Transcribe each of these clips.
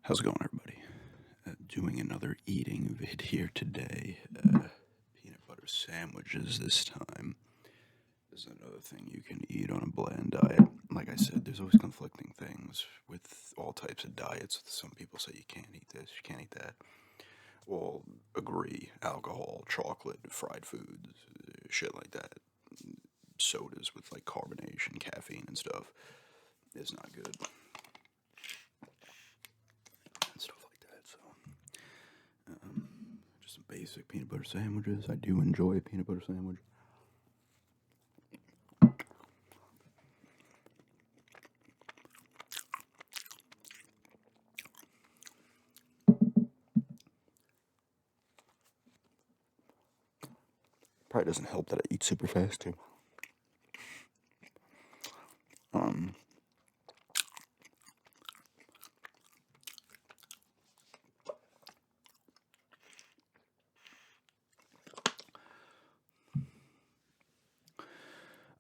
How's it going, everybody? Doing another eating vid here today. Peanut butter sandwiches this time. This is another thing you can eat on a bland diet. Like I said, there's always conflicting things with all types of diets. Some people say you can't eat this, you can't eat that. All agree. Alcohol, chocolate, fried foods, shit like that. Sodas with like carbonation, caffeine, and stuff is not good. And stuff like that. So. Just some basic peanut butter sandwiches. I do enjoy a peanut butter sandwich. Probably doesn't help that I eat super fast too. Um,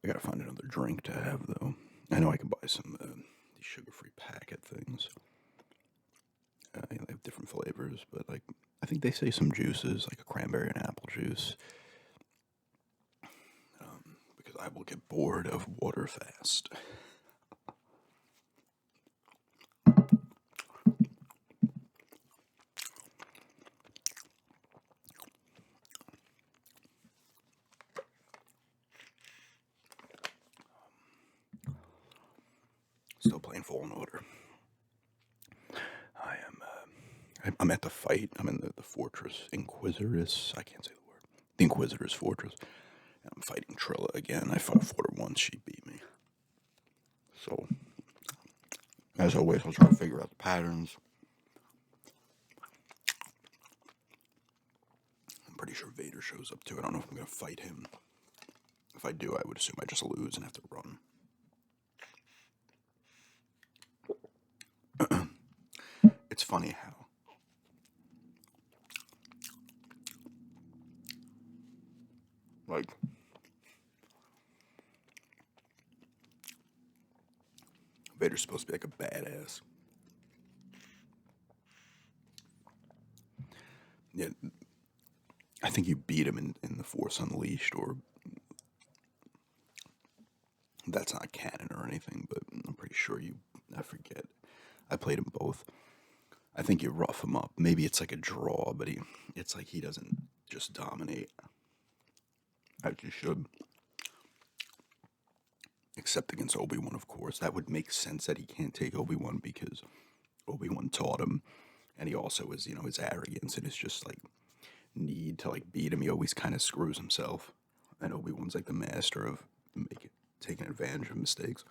I gotta find another drink to have though. I know I can buy some these sugar-free packet things. They have different flavors, but like I think they say some juices, like a cranberry and apple juice, because I will get bored of water fast. Still playing Fallen Order. I am. I'm at the fight. I'm in the fortress Inquisitoress. I can't say the word. The Inquisitor's fortress. And I'm fighting Trilla again. I fought her once. She beat me. So, as always, I'll try to figure out the patterns. I'm pretty sure Vader shows up too. I don't know if I'm going to fight him. If I do, I would assume I just lose and have to run. It's funny how like Vader's supposed to be like a badass. Yeah, I think you beat him in the Force Unleashed, or that's not canon or anything, but I'm pretty sure you. I forget. I played him both. I think you rough him up. Maybe it's like a draw, but it's like he doesn't just dominate as you should. Except against Obi-Wan, of course. That would make sense that he can't take Obi-Wan because Obi-Wan taught him, and he also is, his arrogance and his just like need to like beat him. He always kind of screws himself, and Obi-Wan's like the master of taking advantage of mistakes.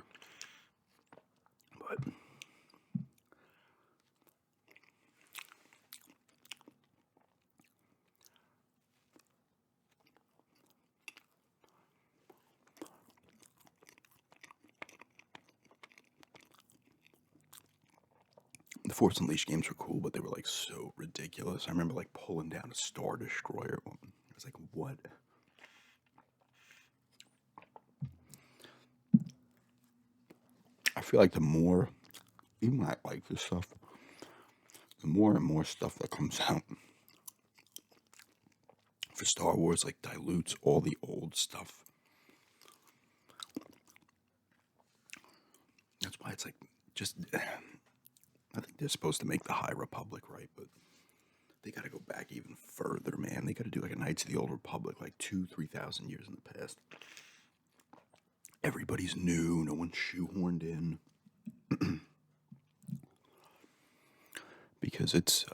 But the Force Unleashed games were cool, but they were like so ridiculous. I remember like pulling down a Star Destroyer. I was like, what? I feel like the more, even when I like this stuff, the more and more stuff that comes out for Star Wars like dilutes all the old stuff. That's why it's like just. I think they're supposed to make the High Republic right, but they got to go back even further, man. They got to do like a Knights of the Old Republic, like 3,000 years in the past. Everybody's new, no one's shoehorned in. Because it's,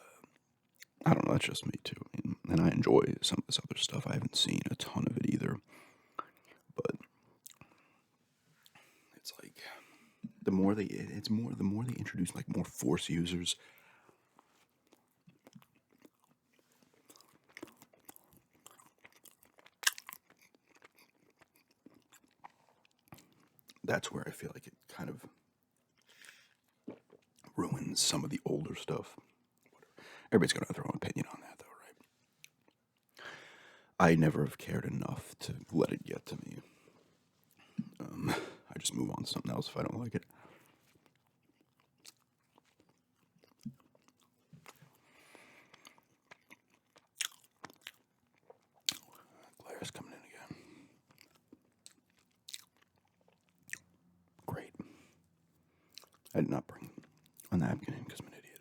I don't know, that's just me too. I mean, and I enjoy some of this other stuff. I haven't seen a ton of it either. But it's like, the more they introduce like more Force users, that's where I feel like it kind of ruins some of the older stuff. Everybody's gonna have their own opinion on that, though, right? I never have cared enough to let it get to me. I just move on to something else if I don't like it. I did not bring a napkin in because I'm an idiot.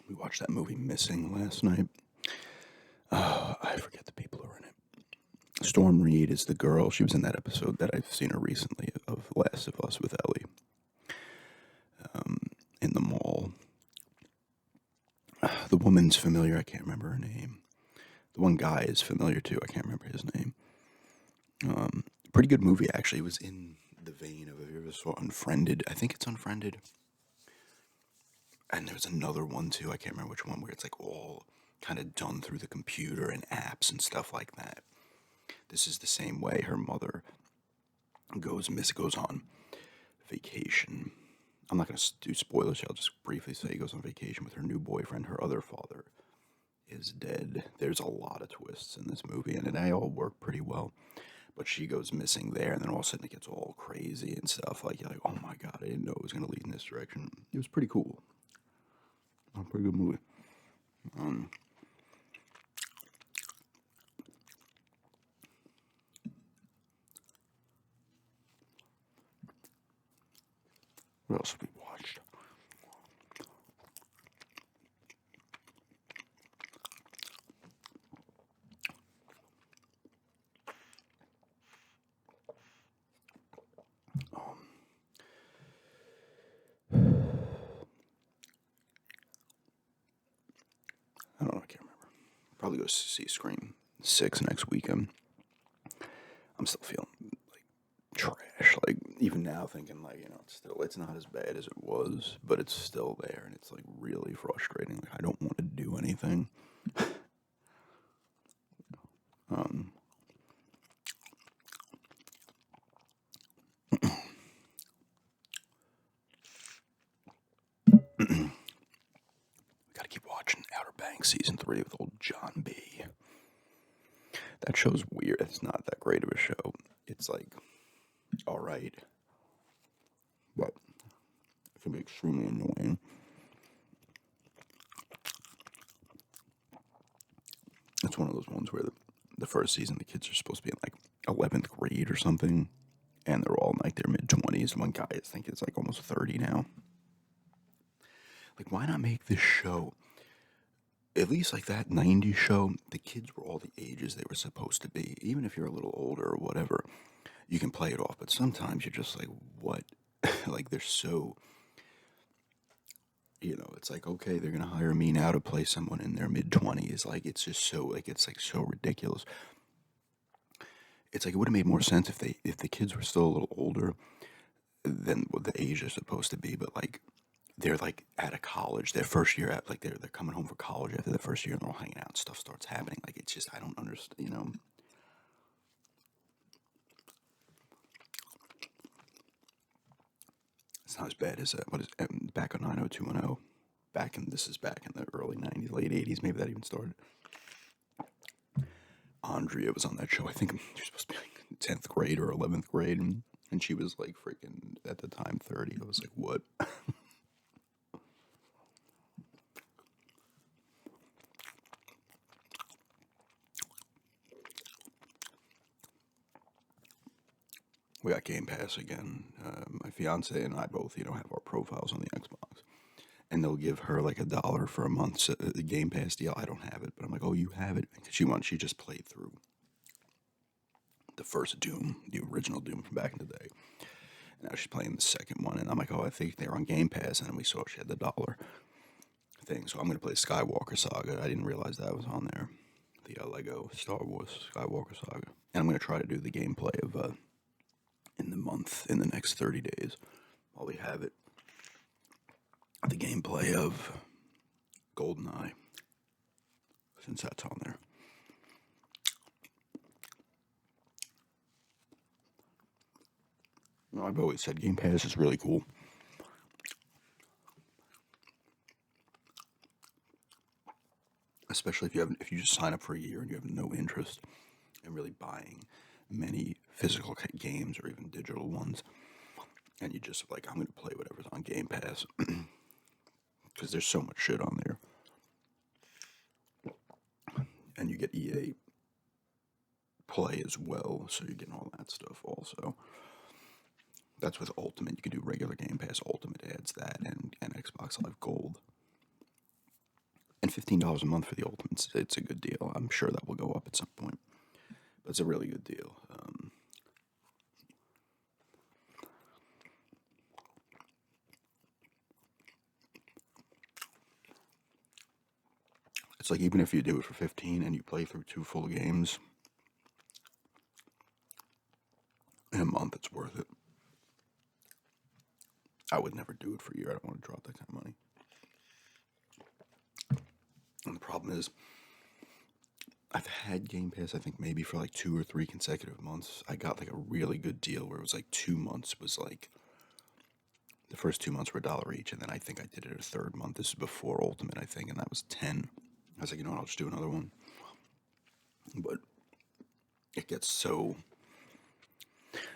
We watched that movie Missing last night. I forget the people who are in it. Storm Reed is the girl. She was in that episode that I've seen her recently of Last of Us with Ellie in the mall. The woman's familiar. I can't remember her name. The one guy is familiar too. I can't remember his name. Pretty good movie, actually. It was in the vein of, if you ever saw Unfriended, I think it's Unfriended. And there's another one too, I can't remember which one, where it's like all kind of done through the computer and apps and stuff like that. This is the same way. Her mother goes on vacation. I'm not going to do spoilers. I'll just briefly say goes on vacation with her new boyfriend. Her other father is dead. There's a lot of twists in this movie, and they all work pretty well. But she goes missing there, and then all of a sudden it gets all crazy and stuff. Like, you're like, oh my god, I didn't know it was going to lead in this direction. It was pretty cool. A pretty good movie. What else have we watched? I don't know, I can't remember. Probably go see Scream 6 next weekend. I'm still feeling like trash. Like, even now thinking like, it's not as bad as it was, but it's still there, and it's like really frustrating. Like, I don't want to do anything. um Gotta keep watching Outer Banks season 3 with old John B. That show's weird. It's not that great of a show. It's like alright, but it can be extremely annoying. It's one of those ones where the first season the kids are supposed to be in like 11th grade or something, and they're all in like their mid-20s. One guy I think is like almost 30 now. Like, why not make this show at least like that 90s show? The kids were all the ages they were supposed to be. Even if you're a little older or whatever, you can play it off. But sometimes you're just like, what? Like, they're so, it's like, okay, they're gonna hire me now to play someone in their mid-20s. Like, it's just so, like, it's like so ridiculous. It's like, it would have made more sense if the kids were still a little older than what the age they're supposed to be. But like, they're like out of college, their first year out, like they're coming home from college after their first year, and they're all hanging out and stuff starts happening. Like, it's just, I don't understand. It's not as bad as what is back on 90210. This is back in the early 90s, late 80s, maybe that even started. Andrea was on that show. I think she was supposed to be like 10th grade or 11th grade, and she was like freaking, at the time, 30. I was like, what? We got Game Pass again. My fiance and I both, have our profiles on the Xbox, and they'll give her like $1 for a month's Game Pass deal. I don't have it, but I'm like, oh, you have it. She just played through the first Doom, the original Doom from back in the day. And now she's playing the second one, and I'm like, oh, I think they're on Game Pass, and then we saw she had the $1 thing, so I'm gonna play Skywalker Saga. I didn't realize that was on there. The Lego Star Wars Skywalker Saga, and I'm gonna try to do the gameplay of in the next 30 days, while we have it. The gameplay of GoldenEye, since that's on there. I've always said Game Pass is really cool. Especially if you just sign up for a year and you have no interest in really buying many physical games or even digital ones, and you just like, I'm going to play whatever's on Game Pass, because there's so much shit on there. And you get EA play as well, so you're getting all that stuff also. That's with Ultimate. You can do regular Game Pass. Ultimate adds that and Xbox Live Gold. And $15 a month for the Ultimate, it's a good deal. I'm sure that will go up at some point. But it's a really good deal. It's like even if you do it for 15 and you play through 2 full games in a month, it's worth it. I would never do it for a year. I don't want to drop that kind of money. And the problem is, I've had Game Pass, I think maybe for like 2 or 3 consecutive months. I got like a really good deal where it was like 2 months was like, the first 2 months were $1 each, and then I think I did it a third month. This is before Ultimate, I think, and that was 10. I was like, you know what, I'll just do another one. But it gets so,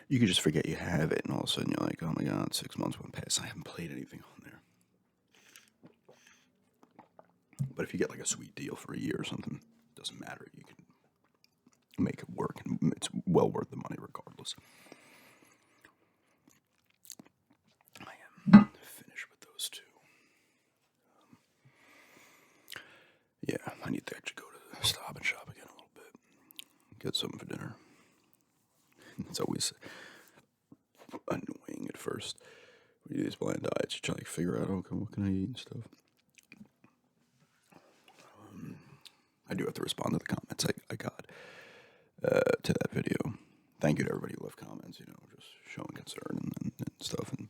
you can just forget you have it, and all of a sudden you're like, oh my god, 6 months went past, I haven't played anything on there. But if you get like a sweet deal for a year or something, it doesn't matter. You can make it work, and it's well worth the money regardless. I am finished with those two. Yeah, I need to actually go to Stop and Shop again a little bit. Get something for dinner. It's always annoying at first. When you do these blind diets, you try to figure out, okay, what can I eat and stuff. I do have to respond to the comments I got to that video. Thank you to everybody who left comments, just showing concern and stuff, and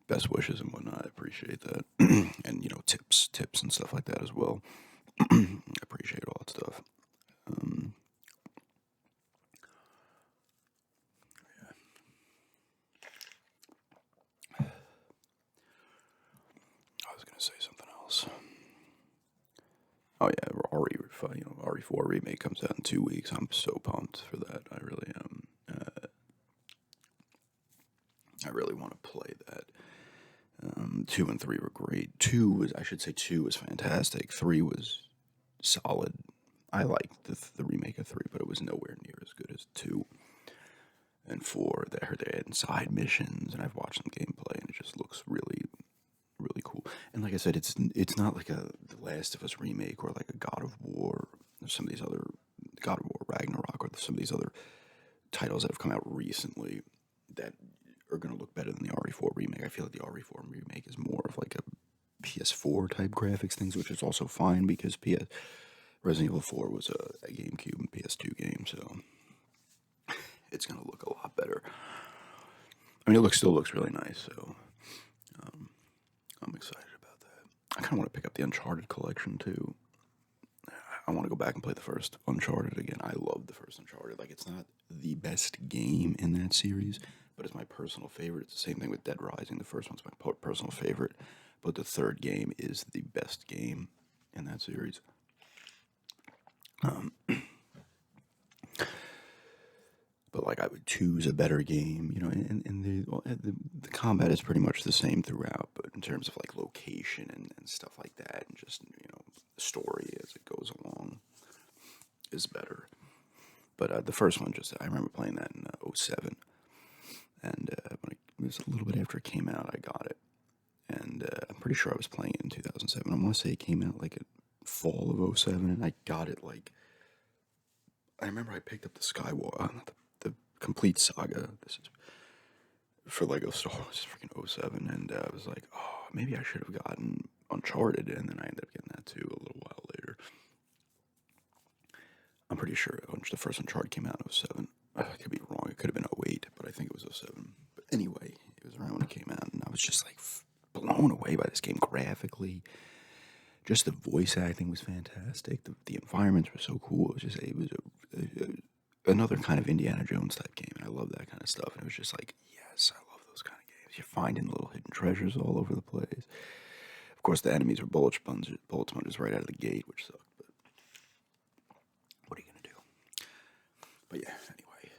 best wishes and whatnot. I appreciate that. And, tips and stuff like that as well. I appreciate all that stuff. I was gonna say something else. Oh yeah, RE4 remake comes out in 2 weeks. I'm so pumped for that. I really am. I really want to play that. 2 and 3 were great. 2 was fantastic. 3 was solid. I liked the remake of 3, but it was nowhere near as good as 2. And 4, they had side missions, and I've watched some gameplay, and it just looks really, really cool. And like I said, it's not like a The Last of Us remake or like a God of War or some of these other God of War Ragnarok or some of these other titles that have come out recently that are going to look better than the RE4 remake. I feel like the RE4 remake is more of like a PS4 type graphics things, which is also fine because Resident Evil 4 was a GameCube and PS2 game, so it's going to look a lot better. I mean, still looks really nice, so I'm excited about that. I kind of want to pick up the Uncharted collection too. I want to go back and play the first Uncharted again. I love the first Uncharted. Like, it's not the best game in that series, but it's my personal favorite. It's the same thing with Dead Rising. The first one's my personal favorite, but the third game is the best game in that series. But like, I would choose a better game, and the combat is pretty much the same throughout, but in terms of like location and stuff like that, and just the story as it goes along is better. But the first one, I remember playing that in 2007, and when it was a little bit after it came out, I got it, and I'm pretty sure I was playing it in 2007. I want to say it came out like at fall of 2007, and I got it like, I remember I picked up the Skywalker, the complete saga. This is for Lego Star Wars, freaking 2007, and I was like, oh, maybe I should have gotten Uncharted, and then I ended up getting that too a little while later. I'm pretty sure the first Uncharted came out in 2007. I could be wrong. It could have been 2008, but I think it was 2007. But anyway, it was around when it came out, and I was just like blown away by this game graphically. Just the voice acting was fantastic. The environments were so cool. It was another kind of Indiana Jones type game, and I love that kind of stuff. And it was just like, yes, I love those kind of games. You're finding little hidden treasures all over the place. Of course, the enemies were bullet sponges right out of the gate, which sucked. But what are you gonna do? But yeah, anyway,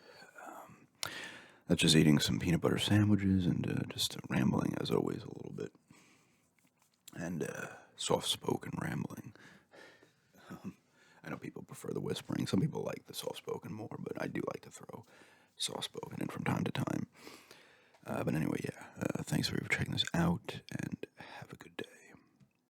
that's just eating some peanut butter sandwiches and just rambling as always a little bit, and soft-spoken rambling. I know people people prefer the whispering. Some people like the soft spoken more, but I do like to throw soft spoken in from time to time. But anyway, yeah, thanks for checking this out, and